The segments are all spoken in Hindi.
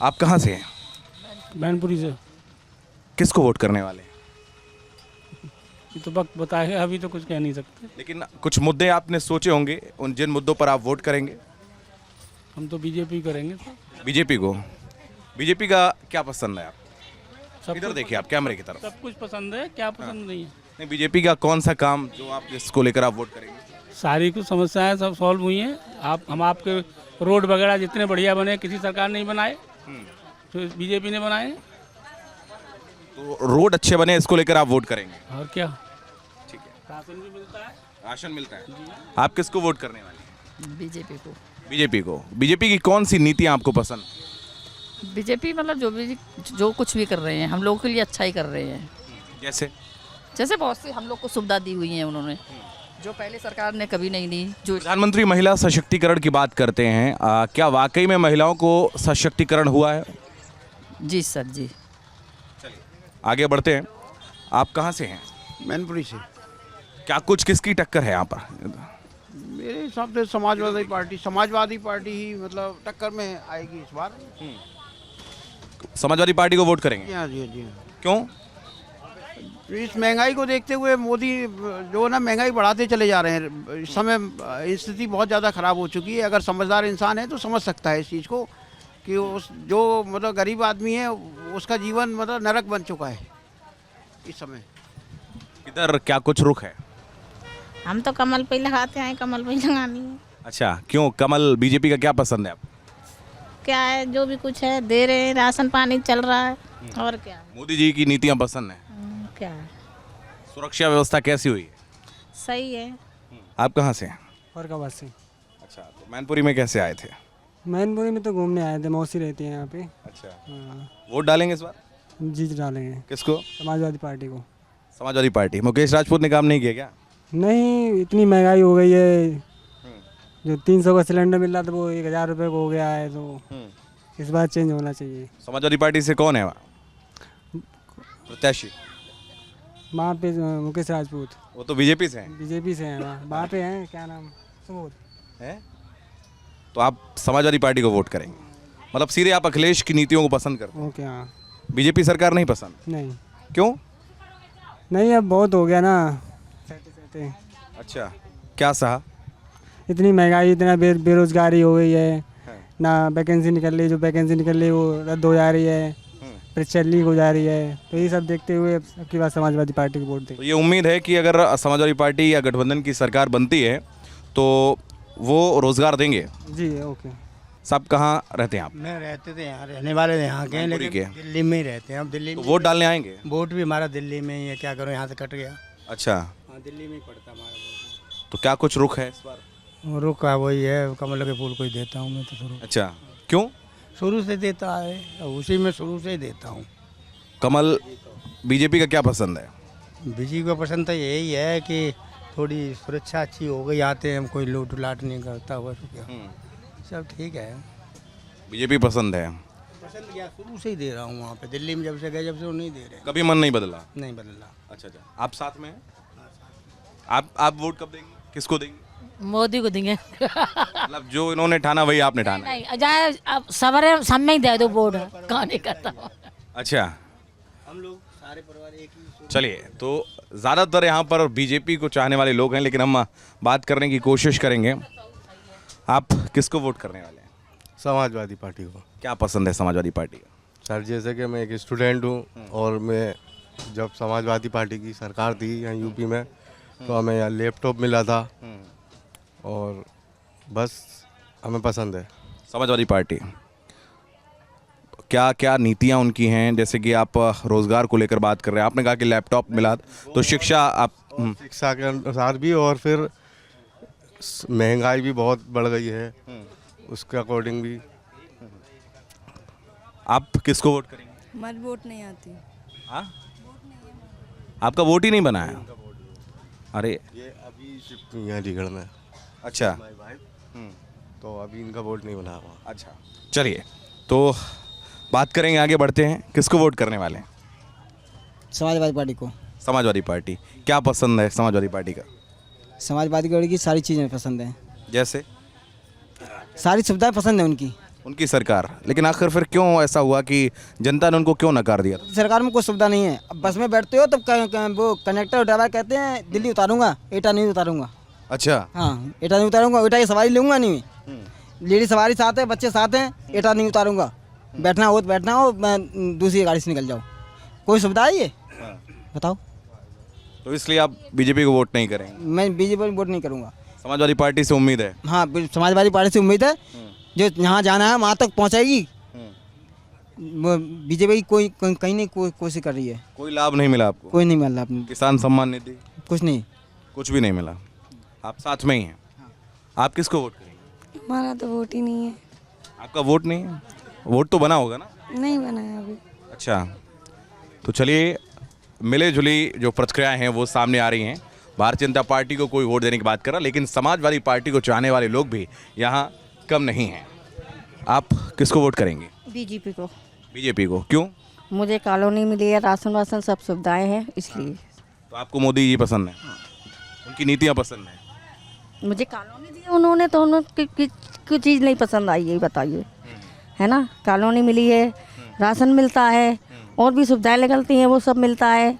आप कहाँ से हैं? मैनपुरी से। किसको वोट करने वाले हैं? ये तो वक्त बताएगा, अभी तो कुछ कह नहीं सकते। लेकिन कुछ मुद्दे आपने सोचे होंगे, उन जिन मुद्दों पर आप वोट करेंगे। हम तो बीजेपी करेंगे। बीजेपी को। बीजेपी का क्या पसंद है आप? सब इधर कुछ देखिए आप, कैमरे की तरफ। सब कुछ पसंद है, क्या पसंद नहीं है। नहीं, बीजेपी का कौन सा काम जो आप जिसको लेकर आप वोट करेंगे? सारी कुछ समस्याएं सब सॉल्व हुई हैं। हम आपके रोड वगैरह जितने बढ़िया बने, किसी सरकार नहीं बनाए, तो बीजेपी ने बनाए हैं। तो रोड अच्छे बने, इसको लेकर आप वोट करेंगे। और क्या, ठीक है। राशन भी मिलता है। राशन मिलता है। आप किसको वोट करने वाले हैं? बीजेपी को। बीजेपी को। बीजेपी की कौन सी नीतियां आपको पसंद? बीजेपी मतलब जो कुछ भी कर रहे हैं हम लोगों के लिए अच्छा ही कर रहे हैं। जैसे जैसे बहुत सी हम लोग को सुविधा दी हुई है उन्होंने, जो पहले सरकार ने कभी नहीं दी। जो प्रधानमंत्री महिला सशक्तिकरण की बात करते हैं, क्या वाकई में महिलाओं को सशक्तिकरण हुआ है? जी सर जी। आगे बढ़ते हैं। आप कहाँ से हैं? मैनपुरी से। क्या कुछ किसकी टक्कर है यहाँ पर? मेरे हिसाब से समाजवादी पार्टी ही मतलब टक्कर में आएगी इस बार। समाजवादी पार्टी को वोट करेंगे? जी हाँ, जी हाँ, जी हाँ। क्यों? इस महंगाई को देखते हुए मोदी जो ना महंगाई बढ़ाते चले जा रहे हैं। इस समय स्थिति बहुत ज़्यादा ख़राब हो चुकी है। अगर समझदार इंसान है तो समझ सकता है इस चीज़ को कि उस जो मतलब गरीब आदमी है उसका जीवन मतलब नरक बन चुका है इस समय। इधर क्या कुछ रुख है? हम तो कमल पे ही लगाते हैं, कमल पे ही लगानी है। अच्छा, क्यों कमल? बीजेपी का क्या पसंद है आप? क्या है, जो भी कुछ है दे रहे हैं, राशन पानी चल रहा है। और क्या मोदी जी की नीतियाँ पसंद है। क्या है, सुरक्षा व्यवस्था कैसी हुई है? सही है। आप कहाँ से हैं? फरकाबाद से। अच्छा, तो मैनपुरी में कैसे आए थे? मैनपुरी में तो घूमने आए थे, मौसी रहती है यहाँ पे। अच्छा, हाँ, वोट डालेंगे इस बार? जी डालेंगे किसको? समाजवादी पार्टी को। समाजवादी पार्टी। मुकेश राजपूत ने काम नहीं किया क्या? नहीं, इतनी महंगाई हो गई है, जो 300 का सिलेंडर मिल रहा था वो 1000 रुपये को हो गया है, तो इस बार चेंज होना चाहिए। समाजवादी पार्टी से कौन है वहाँ प्रत्याशी? वहाँ पे मुकेश राजपूत वो तो बीजेपी से हैं। बीजेपी से हैं। वहाँ पे हैं, क्या नाम, सुबोध हैं? तो आप समाजवादी पार्टी को वोट करेंगे, मतलब सीधे आप अखिलेश की नीतियों को पसंद करते हैं? ओके। हाँ। बीजेपी सरकार नहीं पसंद? नहीं क्यों? नहीं, अब बहुत हो गया ना सहते सहते। अच्छा, क्या सहा? इतनी महंगाई, इतना बेरोजगारी हो गई है ना, वैकेंसी निकल रही, जो वैकेंसी निकल रही वो रद्द हो जा रही है, फिर लीक हो जा रही है। तो ये सब देखते हुए अब की बार समाजवादी पार्टी को वोट दें। तो ये उम्मीद है कि अगर समाजवादी पार्टी या गठबंधन की सरकार बनती है तो वो रोजगार देंगे। जी ओके। सब कहाँ रहते हैं आप? मैं रहते थे यहाँ, रहने वाले यहाँ के हैं, मैनपुरी लेकिन के? दिल्ली में ही रहते हैं। हम दिल्ली तो में वोट डालने आएंगे? वोट भी हमारा दिल्ली में ही है, क्या करो यहाँ से कट गया। अच्छा, हाँ, दिल्ली में ही पड़ता हमारा वोट। तो क्या कुछ रुख है इस बार? रुक है वही है, कमल के फूल को ही देता हूँ मैं तो शुरू अच्छा, क्यों? शुरू से देता है, उसी में शुरू से ही देता हूँ। कमल। बीजेपी का क्या पसंद है? बीजेपी को पसंद तो यही है कि थोड़ी सुरक्षा अच्छी हो गई, आते हैं हम, कोई लूट लाट नहीं करता हुआ क्या, सब ठीक है। बीजेपी पसंद है। पसंद क्या, शुरू से ही दे रहा हूँ वहाँ पे दिल्ली में, जब से गए जब से वो नहीं दे रहे, कभी मन नहीं बदला? नहीं बदला। अच्छा अच्छा, आप साथ में हैं? आप वोट कब देंगे, किसको देंगे? मोदी को देंगे। मतलब जो इन्होंने ठाना वही आपने ठाना? नहीं जाए, अब सवेरे सब में ही दे दो वोट, कहाँ नहीं करता। अच्छा, हम लोग सारे परिवार एक ही। चलिए, तो ज़्यादातर यहाँ पर बीजेपी को चाहने वाले लोग हैं, लेकिन हम बात करने की कोशिश करेंगे। आप किसको वोट करने वाले हैं? समाजवादी पार्टी को। क्या पसंद है समाजवादी पार्टी का? सर जैसे कि मैं एक स्टूडेंट हूँ और मैं जब समाजवादी पार्टी की सरकार थी यहाँ यूपी में तो हमें यहाँ लैपटॉप मिला था और बस हमें पसंद है समाजवादी पार्टी। क्या क्या नीतियाँ उनकी हैं? जैसे कि आप रोज़गार को लेकर बात कर रहे हैं, आपने कहा कि लैपटॉप मिला, तो शिक्षा आप शिक्षा के अनुसार भी, और फिर महंगाई भी बहुत बढ़ गई है उसके अकॉर्डिंग भी। आप किसको वोट करेंगे? हमारी वोट नहीं आती। हाँ, आपका वोट ही नहीं बना है? अरे ये अभी शिफ्ट यहाँ लीगढ़ में। अच्छा, तो अभी इनका वोट नहीं बना हुआ। अच्छा, चलिए तो बात करेंगे, आगे बढ़ते हैं। किसको वोट करने वाले हैं? समाजवादी पार्टी को। समाजवादी पार्टी। क्या पसंद है समाजवादी पार्टी का? समाजवादी पार्टी की सारी चीज़ें पसंद हैं, जैसे? सारी सुविधाएं पसंद है उनकी। उनकी सरकार, लेकिन आखिर फिर क्यों ऐसा हुआ कि जनता ने उनको क्यों नकार दिया था? सरकार में कोई सुविधा नहीं है। अब बस में बैठते हो तब वो कंडक्टर ड्राइवर कहते हैं दिल्ली उतारूंगा, एटा नहीं उतारूंगा। अच्छा। हाँ, एटा नहीं उतारूंगा, एटा की सवारी लूँगा नहीं मैं। लेडी सवारी साथ है, बच्चे साथ हैं, एटा नहीं उतारूंगा। बैठना हो तो बैठना हो, मैं दूसरी गाड़ी से निकल जाऊँ। कोई सुविधा है ये? बताओ। तो इसलिए आप बीजेपी को वोट नहीं करेंगे? मैं बीजेपी को वोट नहीं करूँगा। समाजवादी पार्टी से उम्मीद है? हाँ, समाजवादी पार्टी से उम्मीद है, जो यहाँ जाना है वहाँ तक पहुँचाएगी। बीजेपी कोई कहीं नहीं कोशिश कर रही है। कोई लाभ नहीं मिला आपको? कोई नहीं मिल रहा अपने, किसान सम्मान निधि कुछ नहीं। कुछ भी नहीं मिला। आप साथ में ही हैं। आप किसको वोट करेंगे? हमारा तो वोट ही नहीं है। आपका वोट नहीं है? वोट तो बना होगा ना? नहीं बना है अभी। अच्छा, तो चलिए, मिले जुली जो प्रतिक्रियाएं हैं वो सामने आ रही हैं। भारतीय जनता पार्टी को कोई वोट देने की बात कर रहा, लेकिन समाजवादी पार्टी को चाहने वाले लोग भी यहाँ कम नहीं हैं। आप किसको वोट करेंगे? बीजेपी को। बीजेपी को, क्यों? मुझे कॉलोनी मिली है, राशन वासन सब सुविधाएं हैं, इसलिए। तो आपको मोदी जी पसंद है? उनकी नीतियाँ पसंद हैं? मुझे कॉलोनी दी उन्होंने, तो उन्होंने कोई चीज़ नहीं पसंद आई है, बताइए। है ना, कॉलोनी मिली है, राशन मिलता है, और भी सुविधाएं निकलती हैं, वो सब मिलता है,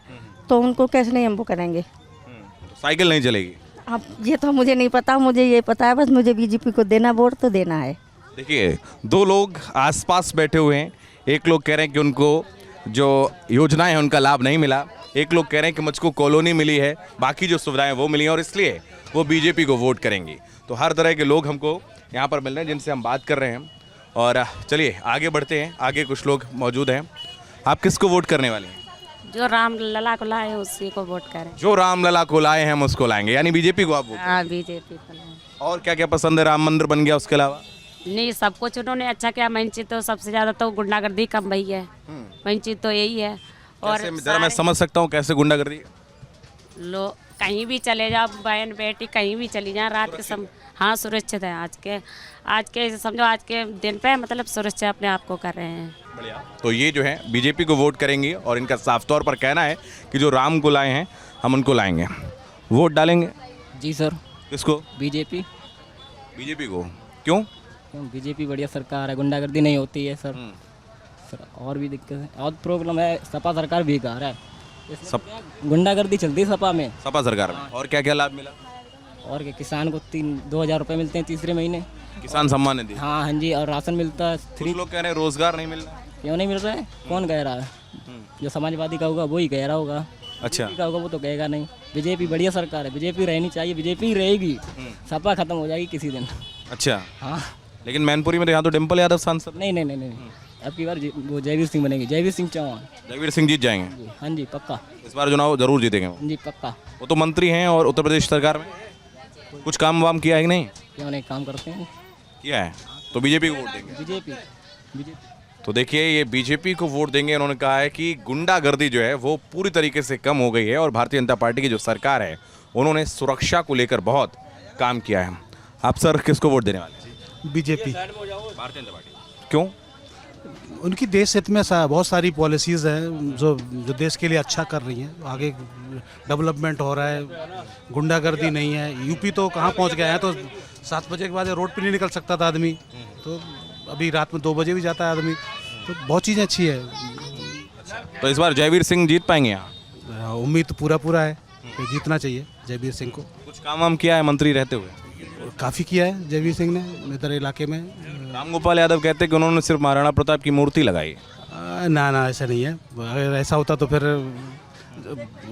तो उनको कैसे नहीं हम वो करेंगे। तो साइकिल नहीं चलेगी? अब ये तो मुझे नहीं पता, मुझे ये पता है बस मुझे बीजेपी को देना, वोट तो देना है। देखिए, दो लोग आसपास बैठे हुए हैं। एक लोग कह रहे हैं कि उनको जो योजनाएं हैं उनका लाभ नहीं मिला, एक लोग कह रहे हैं कि मुझको कॉलोनी मिली है, बाकी जो सुविधाएं वो मिली हैं और इसलिए वो बीजेपी को वोट करेंगी। तो हर तरह के लोग हमको यहाँ पर मिल रहे हैं जिनसे हम बात कर रहे हैं। और चलिए आगे बढ़ते हैं, आगे कुछ लोग मौजूद हैं। आप किसको वोट करने वाले हैं? जो राम लला को लाए उसी को वोट करें। जो राम लला को लाए हैं हम उसको लाएंगे, यानी बीजेपी को आप वोट? हाँ, बीजेपी को लाए। और क्या क्या पसंद है? राम मंदिर बन गया, उसके अलावा? नहीं, सब कुछ उन्होंने अच्छा किया। मेन चीज तो सबसे ज्यादा तो गुंडागर्दी कम भई है। मेन चीज तो यही है। और जरा मैं समझ सकता हूँ कैसे गुंडागर्दी? लोग कहीं भी चले जाओ, बहन बेटी कहीं भी चली जाए रात के समय, हाँ सुरक्षित है। आज के समझो आज के दिन पे मतलब सुरक्षा अपने आप को कर रहे हैं। बढ़िया। तो ये जो है बीजेपी को वोट करेंगे और इनका साफ तौर पर कहना है कि जो राम को लाए हैं हम उनको लाएंगे। वोट डालेंगे? जी सर। किसको? बीजेपी। बीजेपी को, क्यों? बीजेपी बढ़िया सरकार है, गुंडागर्दी नहीं होती है सर। सर और भी दिक्कत है, और प्रॉब्लम है, सपा सरकार बेकार है, गुंडागर्दी चलती है सपा में। सपा सरकार में और क्या क्या लाभ मिला? और क्या, किसान को 2,000 रुपये मिलते हैं तीसरे महीने। किसान सम्मान निधि? हाँ जी, और राशन मिलता है। कुछ लोग कह रहे हैं रोजगार नहीं मिल रहा। क्यों नहीं मिल रहा है? कौन कह रहा है? जो समाजवादी का होगा वो ही कह रहा होगा। अच्छा, का होगा वो तो कहेगा नहीं। बीजेपी बढ़िया सरकार है, बीजेपी रहनी चाहिए, बीजेपी रहेगी। सपा खत्म हो जाएगी किसी दिन। अच्छा। हाँ, लेकिन मैनपुरी में तो यहाँ तो डिम्पल यादव सांसद। नहीं नहीं नहीं नहीं, अब की बार वो जयवीर सिंह बनेगी, जयवीर सिंह चौहान। जयवीर सिंह जीत जाएंगे? हाँ जी पक्का। इस बार चुनाव जरूर जीतेंगे वो? जी पक्का। वो तो मंत्री हैं और उत्तर प्रदेश सरकार में कुछ काम वाम किया है कि नहीं? क्यों नहीं, काम करते हैं। किया है, तो बीजेपी को वोट देंगे? बीजेपी। तो देखिए, ये बीजेपी को वोट देंगे। उन्होंने कहा है कि गुंडागर्दी जो है वो पूरी तरीके से कम हो गई है और भारतीय जनता पार्टी की जो सरकार है उन्होंने सुरक्षा को लेकर बहुत काम किया है। आप सर किसको वोट देने वाले हैं? बीजेपी। भारतीय जनता पार्टी, क्यों? उनकी देश हित में बहुत सारी पॉलिसीज़ हैं जो देश के लिए अच्छा कर रही हैं। आगे डेवलपमेंट हो रहा है, गुंडागर्दी नहीं है। यूपी तो कहाँ पहुँच गया है, तो 7 बजे के बाद रोड पे नहीं निकल सकता था आदमी, तो अभी रात में 2 बजे भी जाता है आदमी। तो बहुत चीज़ें अच्छी है। तो इस बार जयवीर सिंह जीत पाएंगे यहाँ? उम्मीद तो पूरा है कि जीतना चाहिए जयवीर सिंह को। कुछ काम वाम किया है मंत्री रहते हुए? काफ़ी किया है जयवीर सिंह ने इधर इलाके में। रामगोपाल यादव कहते हैं कि उन्होंने सिर्फ महाराणा प्रताप की मूर्ति लगाई। ना ऐसा नहीं है। अगर ऐसा होता तो फिर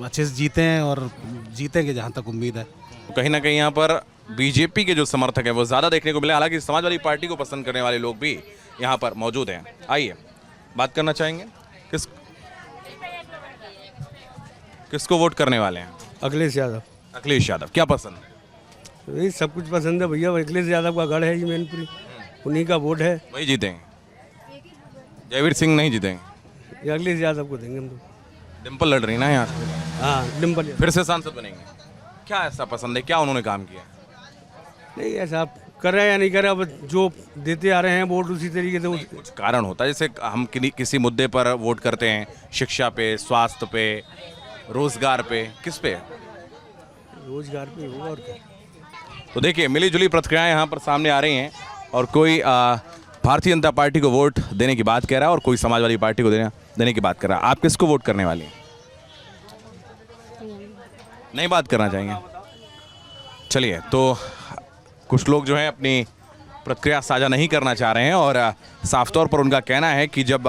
अच्छे से जीते हैं और जीतेंगे जहाँ तक उम्मीद है। तो कहीं ना कहीं यहाँ पर बीजेपी के जो समर्थक हैं वो ज़्यादा देखने को मिले, हालांकि समाजवादी पार्टी को पसंद करने वाले लोग भी यहाँ पर मौजूद हैं। आइए बात करना चाहेंगे, किसको वोट करने वाले हैं? अखिलेश यादव। अखिलेश यादव, क्या पसंद है? यही सब कुछ पसंद है भैया, अखिलेश यादव का गढ़ है ये मैनपुरी, उन्हीं का वोट है। वही जीतेंगे? जयवीर सिंह नहीं जीतेंगे? ये अखिलेश यादव को देंगे हम तो। डिम्पल लड़ रही ना यहाँ? हाँ, डिम्पल फिर से सांसद बनेंगे। क्या ऐसा पसंद है, क्या उन्होंने काम किया? नहीं, ऐसा कर रहे हैं या नहीं कर रहे, अब जो देते आ रहे हैं वोट उसी तरीके से। कुछ कारण होता है, जैसे हम किसी मुद्दे पर वोट करते हैं, शिक्षा पे, स्वास्थ्य पे, रोजगार पे, किस पे? रोजगार पे होगा और क्या। तो देखिए, मिली जुली प्रतिक्रियाएं यहाँ पर सामने आ रही हैं और कोई भारतीय जनता पार्टी को वोट देने की बात कह रहा है और कोई समाजवादी पार्टी को देने की बात कर रहा है। आप किसको वोट करने वाले हैं? नहीं बात करना चाहेंगे? चलिए, तो कुछ लोग जो हैं अपनी प्रतिक्रिया साझा नहीं करना चाह रहे हैं और साफ तौर पर उनका कहना है कि जब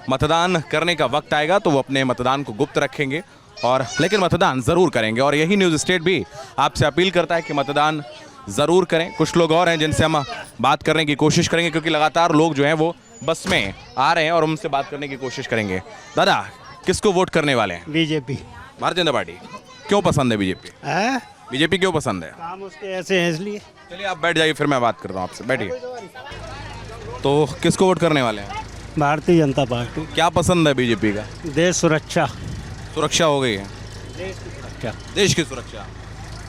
मतदान करने का वक्त आएगा तो वो अपने मतदान को गुप्त रखेंगे और लेकिन मतदान ज़रूर करेंगे। और यही न्यूज़ स्टेट भी आपसे अपील करता है कि मतदान ज़रूर करें। कुछ लोग और हैं जिनसे हम बात करने की कोशिश करेंगे क्योंकि लगातार लोग जो हैं वो बस में आ रहे हैं और उनसे बात करने की कोशिश करेंगे। दादा, किसको वोट करने वाले हैं? बीजेपी। भारतीय जनता पार्टी। क्यों पसंद है बीजेपी? बीजेपी क्यों पसंद है? काम उसके ऐसे हैं इसलिए। चलिए आप बैठ जाइए, फिर मैं बात करता हूँ आपसे। बैठिए। तो किसको वोट करने वाले हैं? भारतीय जनता पार्टी। क्या पसंद है बीजेपी का? देश सुरक्षा। सुरक्षा हो गई है? देश की सुरक्षा। देश की सुरक्षा,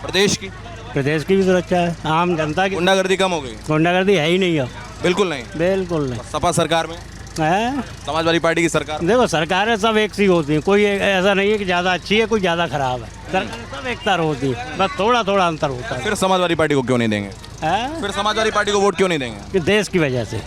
प्रदेश की? प्रदेश की भी सुरक्षा है, आम जनता की। गुंडागर्दी कम हो गई? गुंडागर्दी है ही नहीं अब। बिल्कुल नहीं? बिल्कुल नहीं। सपा सरकार में? समाजवादी पार्टी की सरकार? देखो, सरकारें सब एक सी होती हैं, कोई ऐसा नहीं है कि ज़्यादा अच्छी है कोई ज़्यादा खराब है। सरकारें सब एक तरह होती है, बस थोड़ा थोड़ा अंतर होता है। फिर समाजवादी पार्टी को क्यों नहीं देंगे? फिर समाजवादी पार्टी को वोट क्यों नहीं देंगे? कि देश की वजह से।